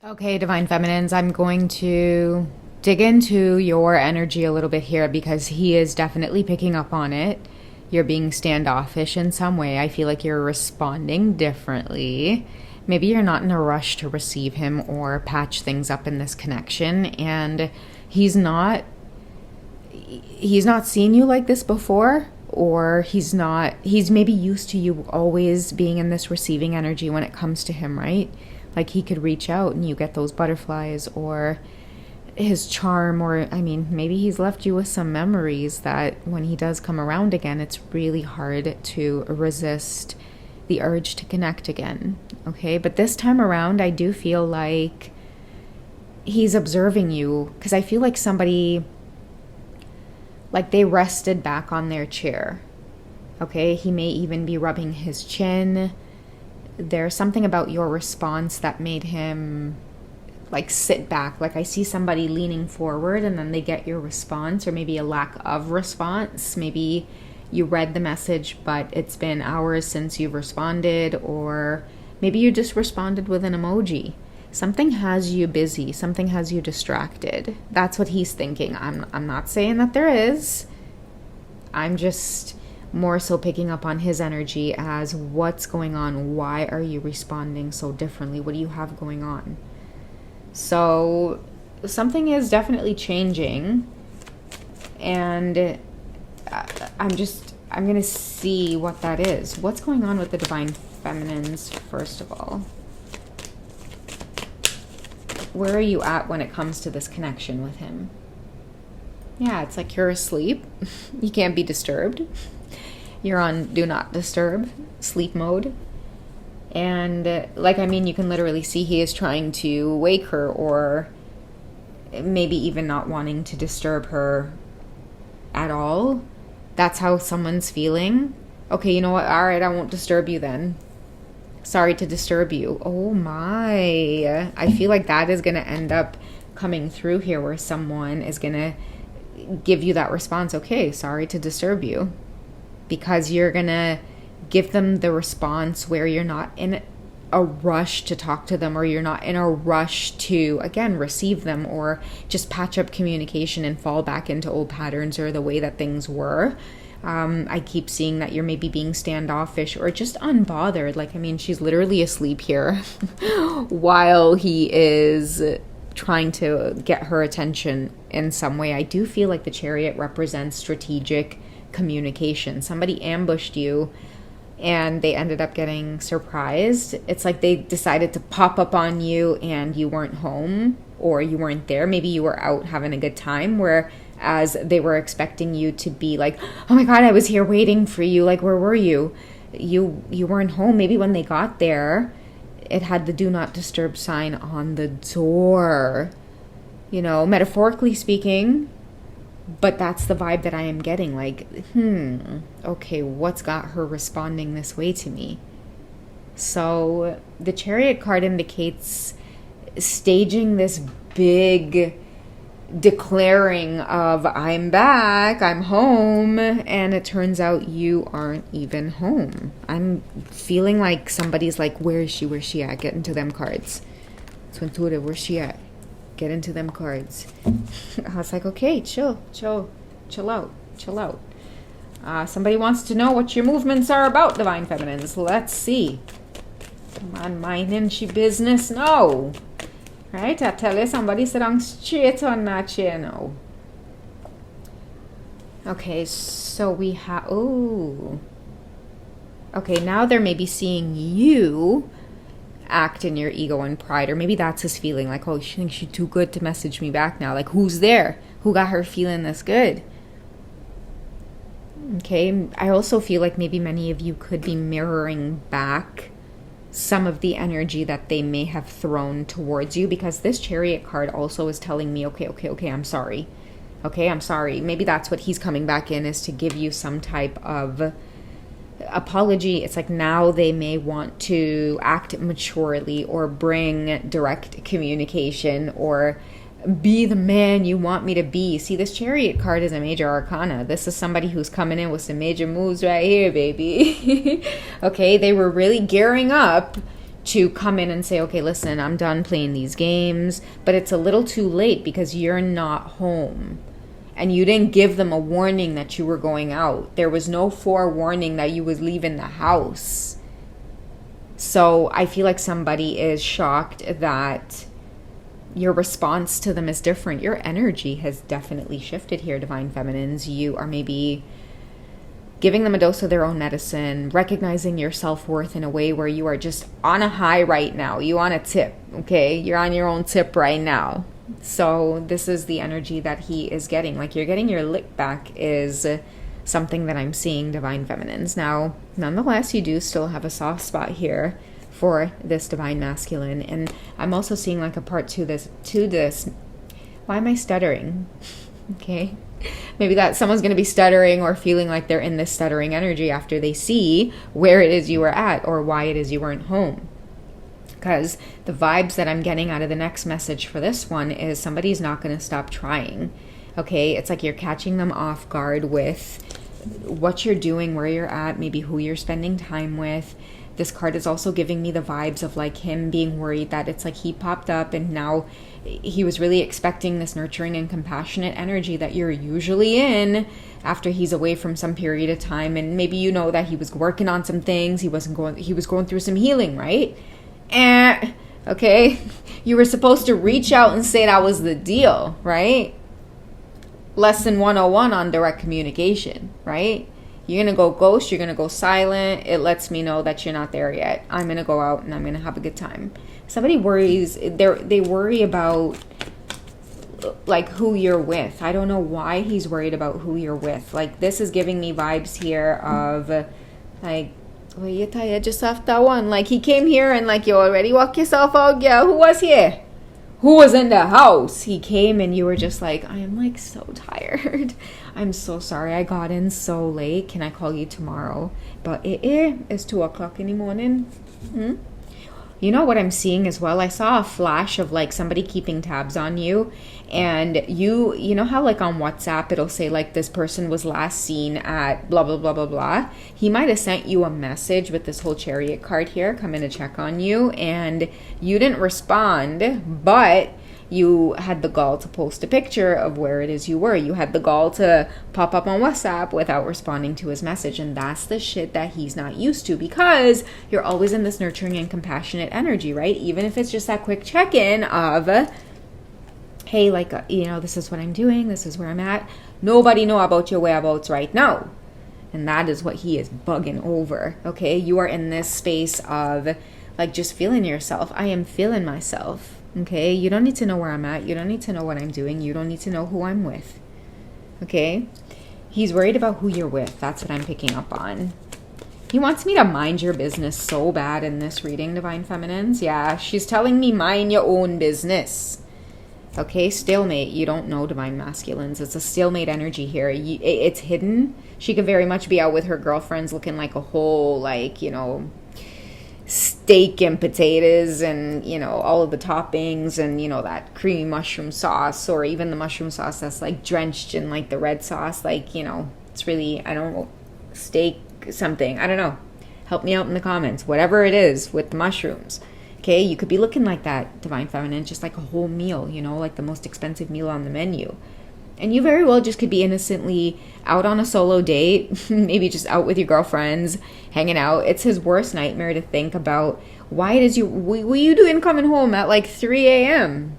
Okay, Divine Feminines, I'm going to dig into your energy a little bit here because he is definitely picking up on it. You're being standoffish in some way. I feel like you're responding differently. Maybe you're not in a rush to receive him or patch things up in this connection, and he's not seen you like this before, or he's maybe used to you always being in this receiving energy when it comes to him, right? Like he could reach out and you get those butterflies, or his charm, or I mean, maybe he's left you with some memories that when he does come around again, it's really hard to resist the urge to connect again. Okay, but this time around, I do feel like he's observing you, because I feel like somebody, like they rested back on their chair. Okay, he may even be rubbing his chin. There's something about your response that made him like sit back. Like I see somebody leaning forward and then they get your response, or maybe a lack of response. Maybe you read the message but it's been hours since you've responded, or maybe you just responded with an emoji. Something has you busy, something has you distracted. That's what he's thinking. I'm not saying that there is. I'm just more so picking up on his energy as what's going on. Why are you responding so differently? What do you have going on? So something is definitely changing, and I'm going to see what that is. What's going on with the Divine Feminines, first of all? Where are you at when it comes to this connection with him? Yeah, it's like you're asleep. You can't be disturbed. You're on do not disturb, sleep mode. And you can literally see he is trying to wake her, or maybe even not wanting to disturb her at all. That's how someone's feeling. Okay, you know what? All right, I won't disturb you then. Sorry to disturb you. Oh my. I feel like that is going to end up coming through here, where someone is going to give you that response. Okay, sorry to disturb you. Because you're going to give them the response where you're not in a rush to talk to them, or you're not in a rush to, again, receive them, or just patch up communication and fall back into old patterns or the way that things were. I keep seeing that you're maybe being standoffish or just unbothered. She's literally asleep here while he is trying to get her attention in some way. I do feel like the chariot represents strategic communication. Somebody ambushed you and they ended up getting surprised. It's like they decided to pop up on you and you weren't home, or you weren't there. Maybe you were out having a good time, whereas they were expecting you to be like, oh my God, I was here waiting for you. Like, where were you? You weren't home. Maybe when they got there, it had the do not disturb sign on the door, metaphorically speaking. But that's the vibe that I am getting. Like, okay, what's got her responding this way to me? So the Chariot card indicates staging this big declaring of, I'm back, I'm home, and it turns out you aren't even home. I'm feeling like somebody's like, where is she at? Get into them cards. It's intuitive. Where's she at? Get into them cards. I was like, okay, chill out. Somebody wants to know what your movements are about, Divine Feminines. Let's see. Come on, minding she business. No. Right? I tell you, somebody sit down straight on that chair now. Okay, so we have... Oh. Okay, now they're maybe seeing you act in your ego and pride, or maybe that's his feeling, like, oh, she thinks she's too good to message me back now. Like, who's there? Who got her feeling this good? Okay, I also feel like maybe many of you could be mirroring back some of the energy that they may have thrown towards you, because this Chariot card also is telling me, okay, I'm sorry. Okay, I'm sorry. Maybe that's what he's coming back in, is to give you some type of apology. It's like now they may want to act maturely, or bring direct communication, or be the man you want me to be. See, this Chariot card is a major arcana. This is somebody who's coming in with some major moves right here, baby. Okay, they were really gearing up to come in and say, okay, listen, I'm done playing these games. But it's a little too late because you're not home. And you didn't give them a warning that you were going out. There was no forewarning that you was leaving the house. So I feel like somebody is shocked that your response to them is different. Your energy has definitely shifted here, Divine Feminines. You are maybe giving them a dose of their own medicine, recognizing your self-worth in a way where you are just on a high right now. You on a tip, okay? You're on your own tip right now. So this is the energy that he is getting. Like, you're getting your lick back is something that I'm seeing, Divine Feminines. Now, nonetheless, you do still have a soft spot here for this Divine Masculine. And I'm also seeing like a part to this. Why am I stuttering? Okay. Maybe that someone's going to be stuttering or feeling like they're in this stuttering energy after they see where it is you were at or why it is you weren't home. Because the vibes that I'm getting out of the next message for this one is somebody's not going to stop trying. Okay, it's like you're catching them off guard with what you're doing, where you're at, maybe who you're spending time with. This card is also giving me the vibes of like him being worried that it's like he popped up and now he was really expecting this nurturing and compassionate energy that you're usually in after he's away from some period of time. And maybe you know that he was working on some things. He was going through some healing, right? Okay, you were supposed to reach out and say that was the deal, right? Lesson 101 on direct communication, right? You're going to go ghost, you're going to go silent. It lets me know that you're not there yet. I'm going to go out and I'm going to have a good time. Somebody worries, they worry about like who you're with. I don't know why he's worried about who you're with. Like, this is giving me vibes here of like, well, you tired just after one. Like, he came here and like, you already walk yourself out, girl. Who was here? Who was in the house? He came and you were just like, I am like so tired. I'm so sorry I got in so late. Can I call you tomorrow? But it's 2 o'clock in the morning. You know what I'm seeing as well? I saw a flash of like somebody keeping tabs on you, and you know how like on WhatsApp it'll say like this person was last seen at blah blah blah blah blah. He might have sent you a message with this whole chariot card here, coming to check on you, and you didn't respond, but you had the gall to post a picture of where it is you were. You had the gall to pop up on WhatsApp without responding to his message. And that's the shit that he's not used to, because you're always in this nurturing and compassionate energy, right? Even if it's just that quick check-in of, hey, like, this is what I'm doing. This is where I'm at. Nobody know about your whereabouts right now. And that is what he is bugging over, okay? You are in this space of, like, just feeling yourself. I am feeling myself. Okay, you don't need to know where I'm at. You don't need to know what I'm doing. You don't need to know who I'm with. Okay, he's worried about who you're with. That's what I'm picking up on. He wants me to mind your business so bad in this reading, Divine Feminines. Yeah, she's telling me mind your own business. Okay, stalemate. You don't know, Divine Masculines. It's a stalemate energy here. It's hidden. She could very much be out with her girlfriends looking like a whole, like, steak and potatoes and all of the toppings and that creamy mushroom sauce, or even the mushroom sauce that's like drenched in like the red sauce, like it's really, I don't know, steak something, I don't know, help me out in the comments, whatever it is with the mushrooms. Okay, you could be looking like that, Divine Feminine, just like a whole meal, like the most expensive meal on the menu. And you very well just could be innocently out on a solo date, maybe just out with your girlfriends, hanging out. It's his worst nightmare to think about why it is what you doing coming home at like 3 a.m.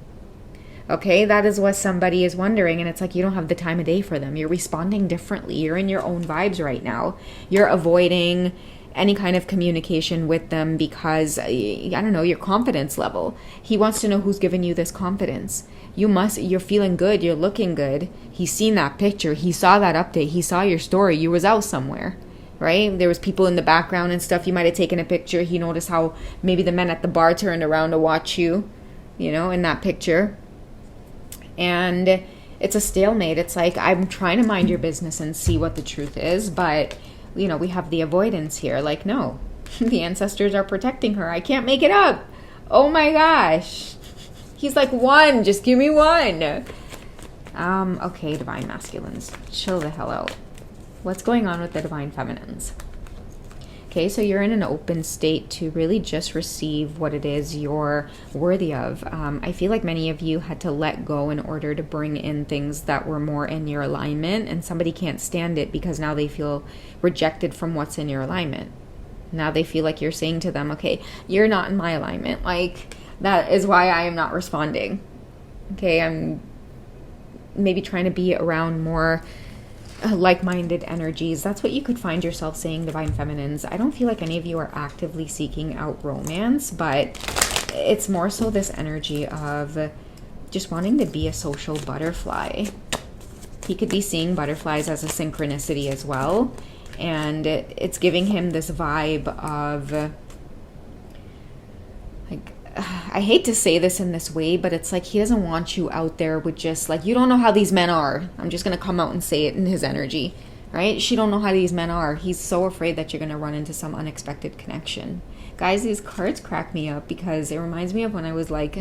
Okay, that is what somebody is wondering. And it's like you don't have the time of day for them. You're responding differently. You're in your own vibes right now. You're avoiding any kind of communication with them because, I don't know, your confidence level. He wants to know who's giving you this confidence. You're feeling good. You're looking good. He's seen that picture. He saw that update. He saw your story. You was out somewhere, right? There was people in the background and stuff. You might have taken a picture. He noticed how maybe the men at the bar turned around to watch you, in that picture. And it's a stalemate. It's like, I'm trying to mind your business and see what the truth is, but we have the avoidance here. Like, no, the ancestors are protecting her. I can't make it up. Oh my gosh. He's like, one, just give me one. Okay, Divine Masculines, chill the hell out. What's going on with the Divine Feminines? Okay, so you're in an open state to really just receive what it is you're worthy of. I feel like many of you had to let go in order to bring in things that were more in your alignment, and somebody can't stand it because now they feel rejected from what's in your alignment. Now they feel like you're saying to them, okay, you're not in my alignment. Like, that is why I am not responding. Okay, I'm maybe trying to be around more like-minded energies. That's what you could find yourself saying, Divine Feminines. I don't feel like any of you are actively seeking out romance, but it's more so this energy of just wanting to be a social butterfly. He could be seeing butterflies as a synchronicity as well, and it's giving him this vibe of, like, I hate to say this in this way, but it's like he doesn't want you out there with just like, you don't know how these men are. I'm just going to come out and say it in his energy, right? She don't know how these men are. He's so afraid that you're going to run into some unexpected connection. Guys, these cards crack me up because it reminds me of when I was like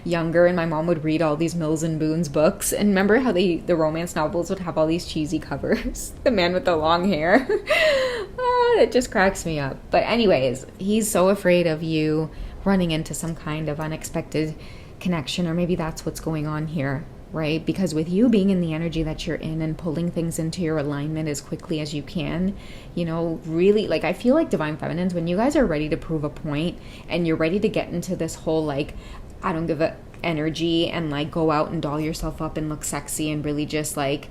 younger and my mom would read all these Mills and Boons books. And remember how the romance novels would have all these cheesy covers? The man with the long hair. Oh, it just cracks me up. But anyways, he's so afraid of you running into some kind of unexpected connection, or maybe that's what's going on here, right? Because with you being in the energy that you're in and pulling things into your alignment as quickly as you can, you know, really, like, I feel like Divine Feminines, when you guys are ready to prove a point and you're ready to get into this whole, like, I don't give a energy and, like, go out and doll yourself up and look sexy and really just, like,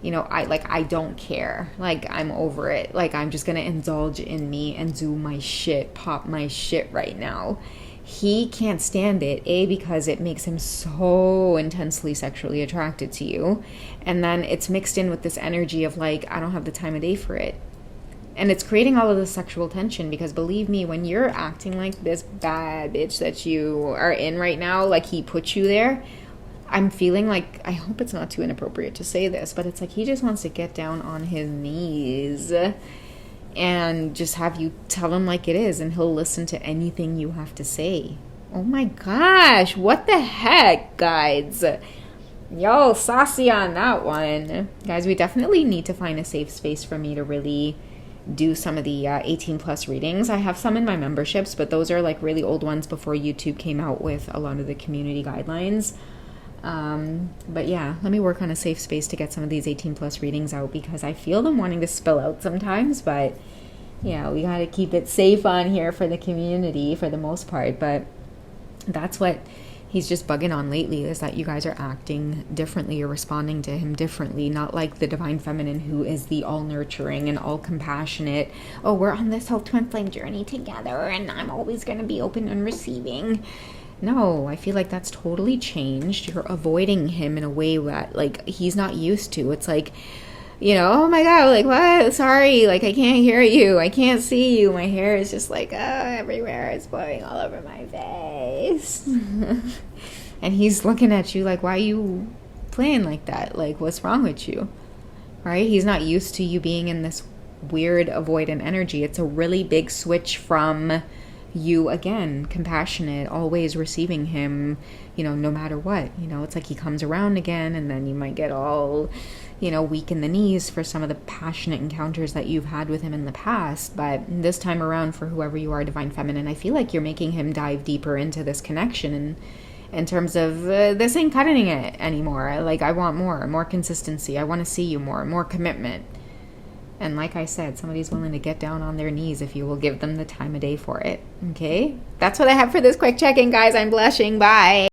you know, I don't care. Like, I'm over it. Like, I'm just going to indulge in me and do my shit, pop my shit right now. He can't stand it, A, because it makes him so intensely sexually attracted to you. And then it's mixed in with this energy of, like, I don't have the time of day for it. And it's creating all of this sexual tension because, believe me, when you're acting like this bad bitch that you are in right now, like he put you there, I'm feeling like, I hope it's not too inappropriate to say this, but it's like he just wants to get down on his knees and just have you tell him like it is, and he'll listen to anything you have to say. Oh my gosh, what the heck, guys? Yo, saucy on that one. Guys, we definitely need to find a safe space for me to really do some of the 18 plus readings. I have some in my memberships, but those are like really old ones before YouTube came out with a lot of the community guidelines. But yeah, let me work on a safe space to get some of these 18 plus readings out because I feel them wanting to spill out sometimes, but yeah, we got to keep it safe on here for the community for the most part. But that's what he's just bugging on lately, is that you guys are acting differently. You're responding to him differently, not like the Divine Feminine who is the all nurturing and all compassionate. Oh, we're on this whole twin flame journey together and I'm always going to be open and receiving. No, I feel like that's totally changed. You're avoiding him in a way that, like, he's not used to. It's like, you know, oh my God, like, what? Sorry, like, I can't hear you. I can't see you. My hair is just like, everywhere. It's blowing all over my face. And he's looking at you like, why are you playing like that? Like, what's wrong with you? Right? He's not used to you being in this weird avoidant energy. It's a really big switch from you, again, compassionate, always receiving him, you know, no matter what. You know, it's like he comes around again and then you might get all, you know, weak in the knees for some of the passionate encounters that you've had with him in the past. But this time around, for whoever you are, Divine Feminine, I feel like you're making him dive deeper into this connection, and in terms of this ain't cutting it anymore. Like, I want more consistency. I want to see you more commitment. And like I said, somebody's willing to get down on their knees if you will give them the time of day for it. Okay? That's what I have for this quick check-in, guys. I'm blushing. Bye.